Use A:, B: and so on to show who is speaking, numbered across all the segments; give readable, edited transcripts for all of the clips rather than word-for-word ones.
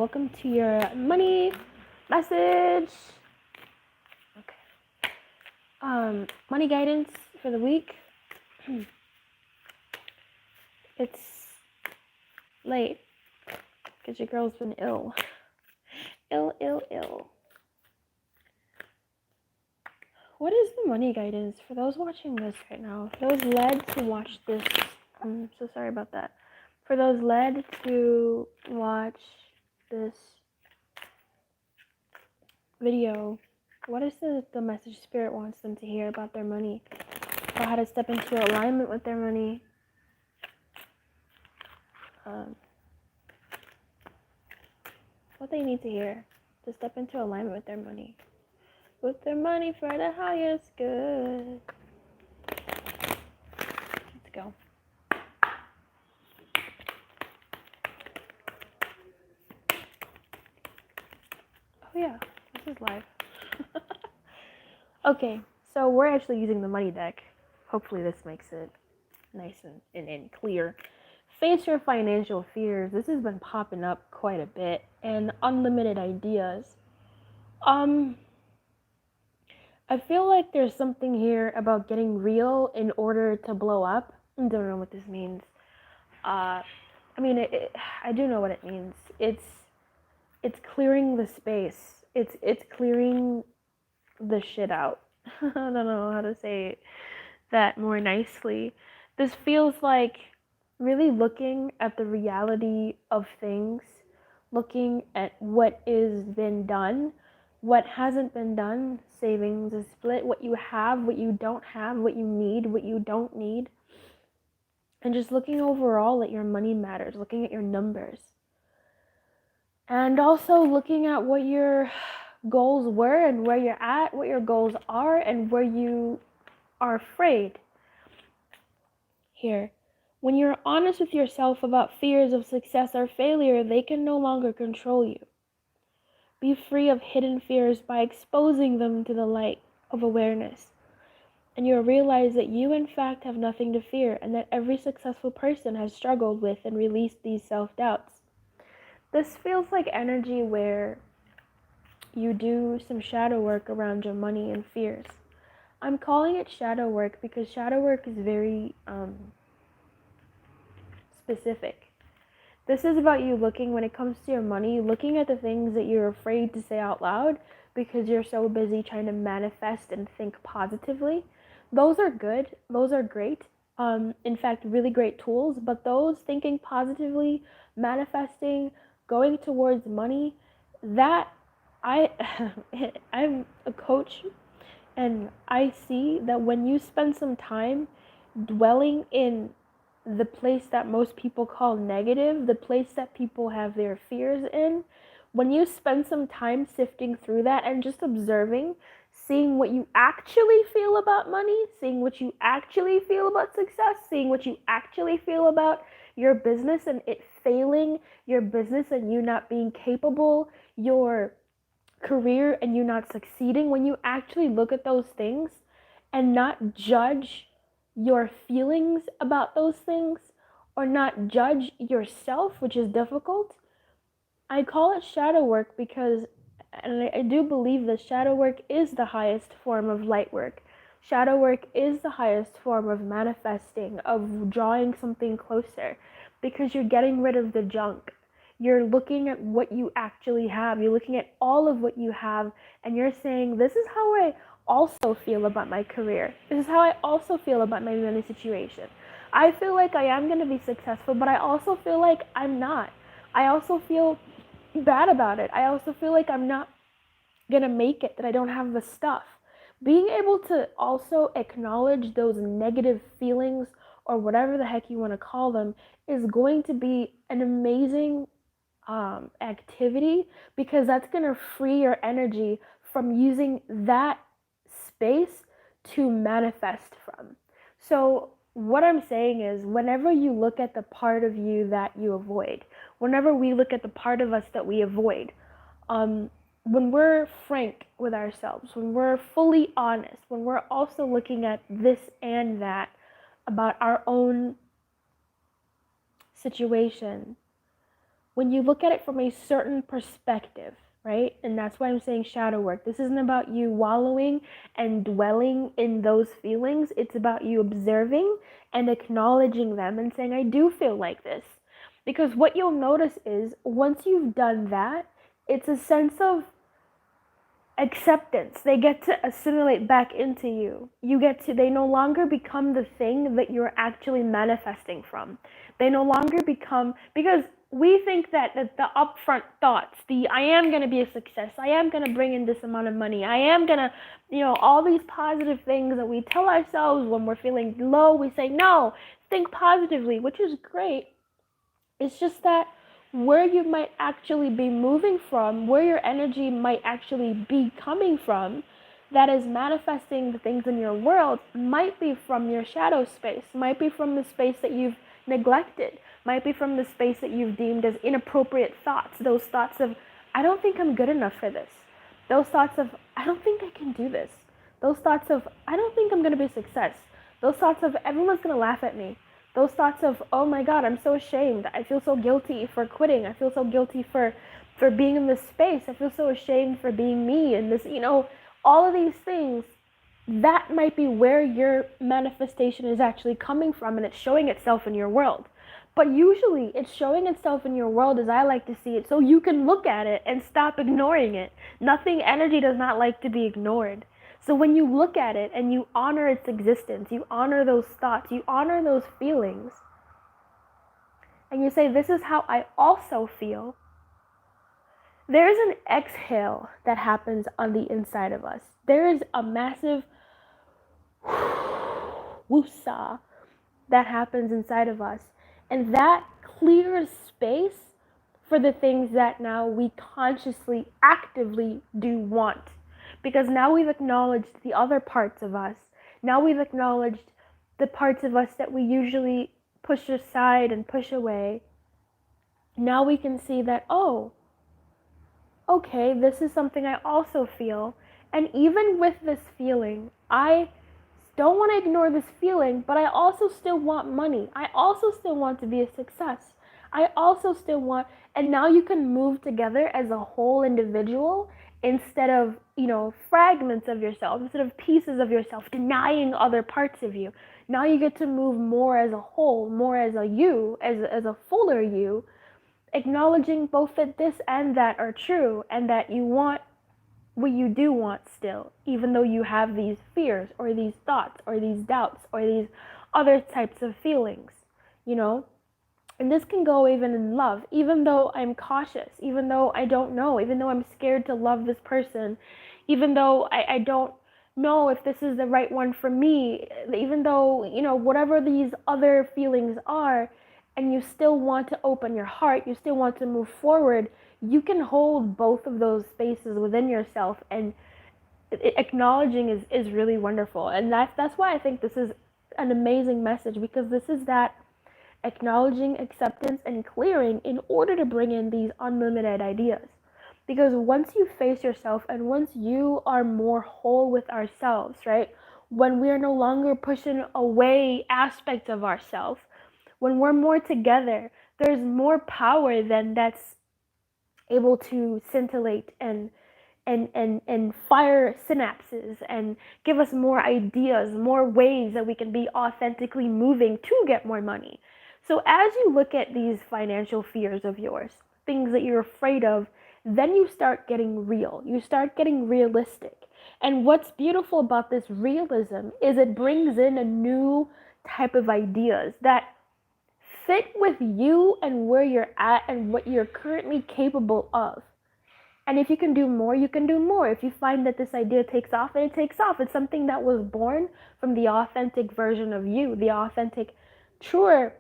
A: welcome to your money message. Okay. Money guidance for the week. It's late because your girl's been ill. Ill. What is the money guidance for those watching this right now? For those led to watch this, I'm so sorry about that. For those led to watch this video, what is the message Spirit wants them to hear about their money? Or how to step into alignment with their money? What they need to hear to step into alignment with their money. With their money for the highest good. Let's go. Oh yeah, this is live. Okay, so we're actually using the money deck. Hopefully this makes it nice and clear. Face your financial fears. This has been popping up quite a bit. And unlimited ideas. I feel like there's something here about getting real in order to blow up. I don't know what this means. I do know what it means. It's clearing the space. It's clearing the shit out. I don't know how to say that more nicely. This feels like really looking at the reality of things, looking at what is been done, what hasn't been done, savings is split, what you have, what you don't have, what you need, what you don't need, and just looking overall at your money matters, looking at your numbers. And also looking at what your goals were and where you're at, what your goals are, and where you are afraid. Here, when you're honest with yourself about fears of success or failure, they can no longer control you. Be free of hidden fears by exposing them to the light of awareness. And you'll realize that you, in fact, have nothing to fear, and that every successful person has struggled with and released these self-doubts. This feels like energy where you do some shadow work around your money and fears. I'm calling it shadow work because shadow work is very specific. This is about you looking, when it comes to your money, looking at the things that you're afraid to say out loud because you're so busy trying to manifest and think positively. Those are good. Those are great. In fact, really great tools. But those thinking positively, manifesting, going towards money, that I'm a coach, and I see that when you spend some time dwelling in the place that most people call negative, the place that people have their fears in, when you spend some time sifting through that and just observing, seeing what you actually feel about money, seeing what you actually feel about success, seeing what you actually feel about your business and it failing, your business and you not being capable, your career and you not succeeding, when you actually look at those things and not judge your feelings about those things or not judge yourself, which is difficult, I call it shadow work because, and I do believe that shadow work is the highest form of light work. Shadow work is the highest form of manifesting, of drawing something closer, because you're getting rid of the junk. You're looking at what you actually have. You're looking at all of what you have, and you're saying, this is how I also feel about my career. This is how I also feel about my money situation. I feel like I am going to be successful, but I also feel like I'm not. I also feel bad about it. I also feel like I'm not going to make it, that I don't have the stuff. Being able to also acknowledge those negative feelings, or whatever the heck you want to call them, is going to be an amazing activity, because that's going to free your energy from using that space to manifest from. So what I'm saying is, whenever you look at the part of you that you avoid, whenever we look at the part of us that we avoid, when we're frank with ourselves, when we're fully honest, when we're also looking at this and that about our own situation, when you look at it from a certain perspective, right? And that's why I'm saying shadow work. This isn't about you wallowing and dwelling in those feelings. It's about you observing and acknowledging them and saying, I do feel like this. Because what you'll notice is once you've done that, it's a sense of acceptance. They get to assimilate back into you. They no longer become the thing that you're actually manifesting from. They no longer become, because we think that the upfront thoughts, I am going to be a success, I am going to bring in this amount of money, I am going to, all these positive things that we tell ourselves when we're feeling low, we say, no, think positively, which is great. It's just that where you might actually be moving from, where your energy might actually be coming from, that is manifesting the things in your world, might be from your shadow space, might be from the space that you've neglected, might be from the space that you've deemed as inappropriate thoughts. Those thoughts of, I don't think I'm good enough for this. Those thoughts of, I don't think I can do this. Those thoughts of, I don't think I'm going to be a success. Those thoughts of, everyone's going to laugh at me. Those thoughts of, oh my God, I'm so ashamed. I feel so guilty for quitting. I feel so guilty for being in this space. I feel so ashamed for being me and this, all of these things, that might be where your manifestation is actually coming from, and it's showing itself in your world. But usually it's showing itself in your world, as I like to see it, so you can look at it and stop ignoring it. Energy does not like to be ignored. So when you look at it and you honor its existence, you honor those thoughts, you honor those feelings, and you say, this is how I also feel, there is an exhale that happens on the inside of us. There is a massive woosah that happens inside of us. And that clears space for the things that now we consciously, actively do want. Because now we've acknowledged the other parts of us. Now we've acknowledged the parts of us that we usually push aside and push away. Now we can see that, oh, okay, this is something I also feel. And even with this feeling, I don't want to ignore this feeling, but I also still want money. I also still want to be a success. I also still want, and now you can move together as a whole individual instead of, fragments of yourself, instead of pieces of yourself, denying other parts of you. Now you get to move more as a whole, more as a you, as a fuller you, acknowledging both that this and that are true, and that you want what you do want still, even though you have these fears or these thoughts or these doubts or these other types of feelings, And this can go even in love, even though I'm cautious, even though I don't know, even though I'm scared to love this person, even though I don't know if this is the right one for me, even though, whatever these other feelings are, and you still want to open your heart, you still want to move forward, you can hold both of those spaces within yourself, and acknowledging is really wonderful. And that's why I think this is an amazing message, because this is that acknowledging, acceptance, and clearing in order to bring in these unlimited ideas. Because once you face yourself and once you are more whole with ourselves, right? When we are no longer pushing away aspects of ourselves, when we're more together, there's more power then that's able to scintillate and fire synapses and give us more ideas, more ways that we can be authentically moving to get more money. So as you look at these financial fears of yours, things that you're afraid of, then you start getting real. You start getting realistic. And what's beautiful about this realism is it brings in a new type of ideas that fit with you and where you're at and what you're currently capable of. And if you can do more, you can do more. If you find that this idea takes off, then it takes off. It's something that was born from the authentic version of you, the authentic, truer,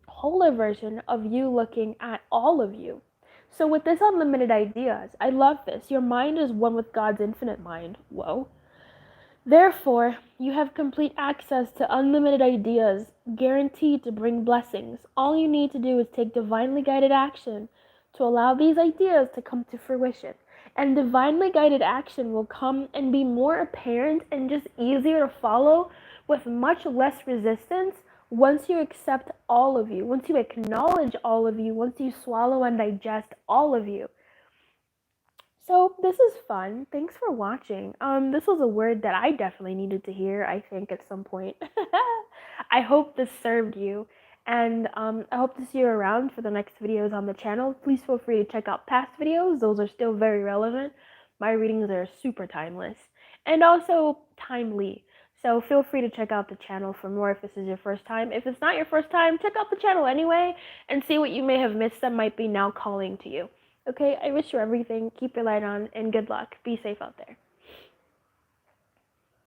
A: wholer version of you looking at all of you. So with this unlimited ideas, I love this. Your mind is one with God's infinite mind. Whoa. Therefore, you have complete access to unlimited ideas, guaranteed to bring blessings. All you need to do is take divinely guided action to allow these ideas to come to fruition. And divinely guided action will come and be more apparent and just easier to follow with much less resistance once you accept all of you, once you acknowledge all of you, once you swallow and digest all of you. So this is fun. Thanks for watching. This was a word that I definitely needed to hear, I think, at some point. I hope this served you. And I hope to see you around for the next videos on the channel. Please feel free to check out past videos. Those are still very relevant. My readings are super timeless and also timely. So feel free to check out the channel for more if this is your first time. If it's not your first time, check out the channel anyway and see what you may have missed that might be now calling to you. Okay, I wish you everything. Keep your light on and good luck. Be safe out there.